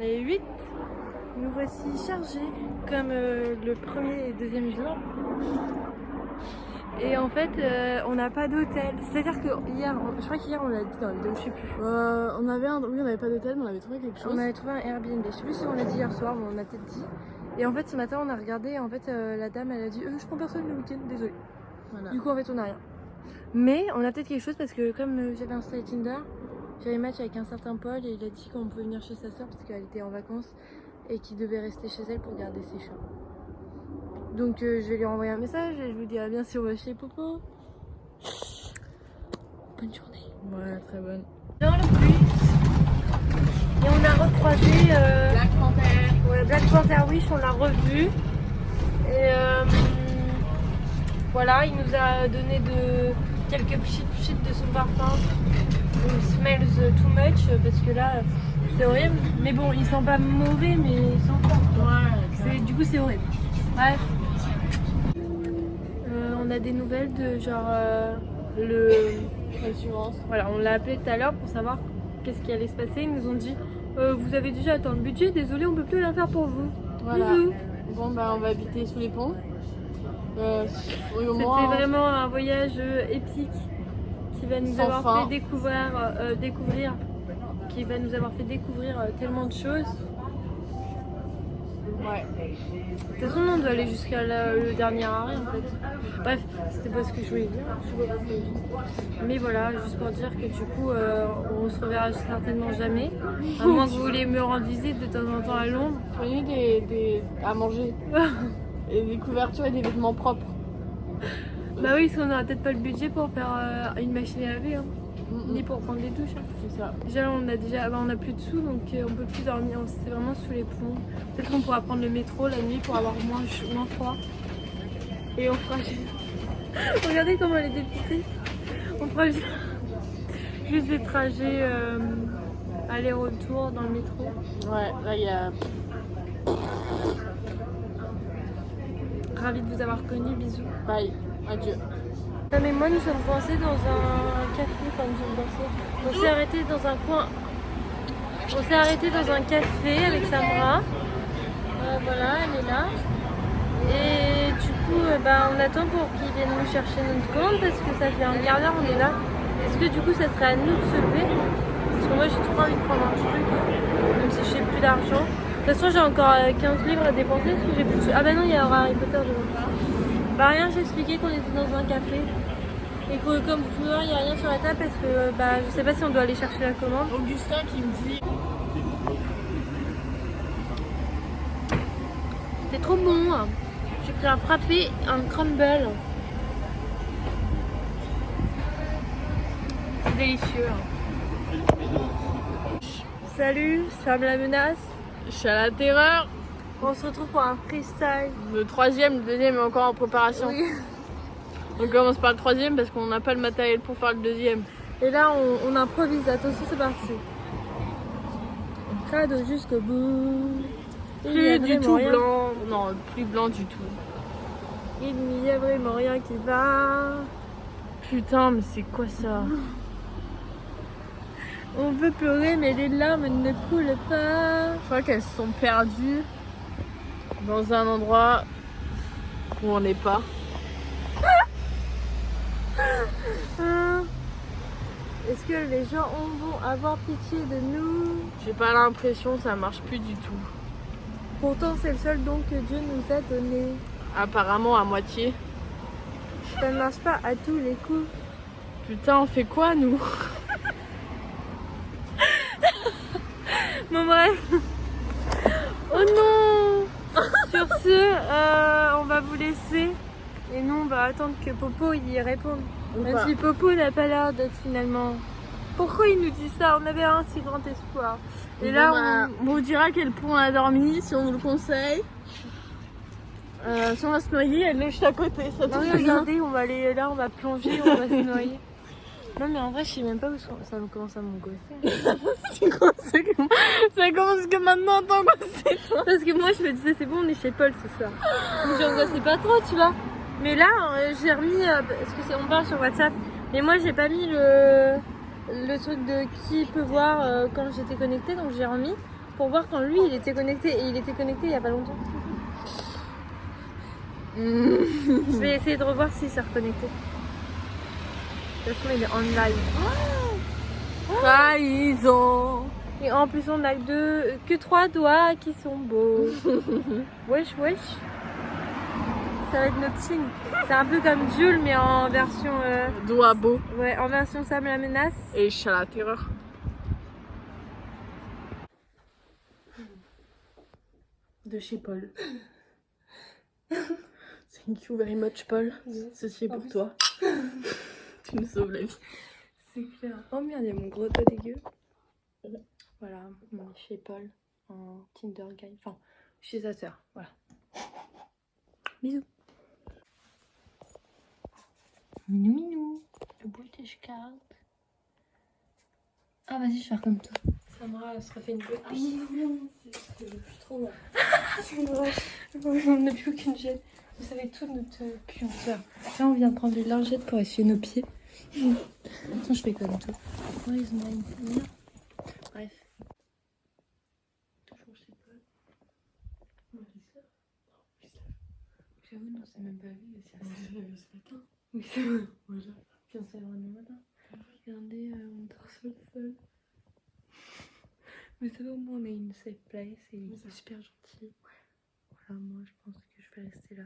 On est 8, nous voici chargés comme le premier et deuxième jour. Et en fait, on n'a pas d'hôtel. C'est-à-dire que hier, je crois qu'hier on l'a dit dans la vidéo, je sais plus. On n'avait pas d'hôtel, mais on avait trouvé quelque chose. On avait trouvé un Airbnb. Je sais plus si on l'a dit hier soir, mais on a peut-être dit. Et en fait, ce matin, on a regardé. Et en fait, la dame, elle a dit je prends personne le week-end, désolée. Voilà. Du coup, en fait, on n'a rien. Mais on a peut-être quelque chose parce que comme j'avais installé Tinder, j'avais match avec un certain Paul et il a dit qu'on pouvait venir chez sa soeur parce qu'elle était en vacances et qu'il devait rester chez elle pour garder ses chats. Donc je vais lui envoyer un message et je vous dis à bien si on va chez Popo. Bonne journée. Ouais, très bonne. Dans le bus et on a recroisé Black Panther. Ouais, Black Panther Wish, on l'a revu. Et voilà, il nous a donné quelques shit de son parfum. It smells too much parce que là c'est horrible. Mais bon, il sent pas mauvais, mais il sent fort. Ouais, du coup c'est horrible. Bref. On a des nouvelles de genre l'assurance. Voilà, on l'a appelé tout à l'heure pour savoir qu'est-ce qui allait se passer. Ils nous ont dit vous avez déjà atteint le budget, désolé, on peut plus rien faire pour vous. Voilà. Bisous. Bon bah on va habiter sous les ponts. C'était vraiment un voyage épique qui va nous avoir fait découvrir tellement de choses. Ouais. De toute façon, on doit aller jusqu'à le dernier arrêt en fait. Bref, c'était pas ce que je voulais dire. Mais voilà, juste pour dire que du coup, on se reverra certainement jamais. À moins que vous voulez me rendre visite de temps en temps à Londres. Prenez à manger. Et des couvertures et des vêtements propres. Bah oui, parce qu'on n'aura peut-être pas le budget pour faire une machine à laver. Hein. Ni pour prendre des douches. Hein. C'est ça. Déjà, on a plus de sous, donc on peut plus dormir. C'est vraiment sous les plombs. Peut-être qu'on pourra prendre le métro la nuit pour avoir moins froid. Et on fera. Regardez comment elle est dépitée. On fera juste des trajets aller-retour dans le métro. Ouais, là il y a. Ravie de vous avoir connu, bisous. Bye, adieu. Non mais moi nous sommes coincés dans un café, enfin nous sommes coincés. On s'est arrêté dans un coin. On s'est arrêté dans un café avec Samra. Voilà, elle est là. Et du coup, on attend pour qu'ils viennent nous chercher notre commande parce que ça fait un quart d'heure on est là. Est-ce que du coup ça serait à nous de se lever? Parce que moi j'ai trop envie de prendre un truc, même si j'ai plus d'argent. De toute façon j'ai encore 15 livres à dépenser parce que j'ai plus. Ah bah non, il y a Harry Potter devant. Bah rien, j'ai expliqué qu'on était dans un café. Et que comme vous pouvez voir, il n'y a rien sur la table parce que je sais pas si on doit aller chercher la commande. Augustin qui me dit. C'est trop bon. J'ai pris un frappé, un crumble. C'est délicieux. Salut, Sam la menace. Je suis à la terreur. On se retrouve pour un freestyle. Le troisième, le deuxième est encore en préparation. Oui. On commence par le troisième parce qu'on n'a pas le matériel pour faire le deuxième. Et là, on improvise. Attention, c'est parti. Crado jusqu'au bout. Plus du tout blanc. Non, plus blanc du tout. Il n'y a vraiment rien qui va. Putain, mais c'est quoi ça? On veut pleurer, mais les larmes ne coulent pas. Je crois qu'elles se sont perdues dans un endroit où on n'est pas. Est-ce que les gens vont avoir pitié de nous? J'ai pas l'impression que ça marche plus du tout. Pourtant c'est le seul don que Dieu nous a donné. Apparemment à moitié. Ça ne marche pas à tous les coups. Putain, on fait quoi nous? Bon bref. Oh non. Sur ce, on va vous laisser. Et nous on va attendre que Popo y réponde. Même si Popo n'a pas l'air d'être finalement... Pourquoi il nous dit ça? On avait un si grand espoir. Et là on vous dira quel point on a dormi, si on vous le conseille. Si on va se noyer, elle est juste à côté. Ça non, regardez, on va aller là, on va plonger, on va se noyer. Non mais en vrai je sais même pas où ça commence à m'angoisser. Ça commence que maintenant à t'angoisser toi. Parce que moi je me disais c'est bon, on est chez Paul ce soir. Donc j'angoissais pas trop, tu vois. Mais là j'ai remis, parce que on parle sur WhatsApp, mais moi j'ai pas mis le truc de qui peut voir quand j'étais connectée, donc j'ai remis. pour voir quand lui il était connecté. Et il était connecté il y a pas longtemps. Je vais essayer de revoir s'il s'est reconnecté. De toute façon, il est en live. Trahison. Et en plus, on a que 3 doigts qui sont beaux. Wesh, wesh. Ça va être notre signe. C'est un peu comme Jules, mais en version. Doigt beau. Ouais, en version Sam la menace. Et chat la terreur. De chez Paul. Thank you very much, Paul. Ceci est pour toi. Tu nous sauves la vie. C'est clair. Oh merde, il y a mon gros doigt dégueu. Voilà, on est chez Paul en Tinder guy. Enfin, chez sa sœur. Voilà. Bisous. Minou minou. Le British card. Ah vas-y, je vais faire comme toi. Samra, elle se refait une British. Ah non, c'est plus trop. C'est vrai. On n'a plus aucune gêne. Vous savez tout notre puanteur. Là, on vient de prendre des lingettes pour essuyer nos pieds. Attends, je fais comme toi. Where is mine? Bref. Toujours chez Paul. On va ça. J'avoue, non, c'est même pas vu. On s'est levé ce matin. Oui, c'est vrai. Voilà. Puis on s'est levé le matin. Regardez, on dort sur le sol. Mais ça va, au moins on a une safe place et il est super gentil. Voilà, moi je pense que je vais rester là.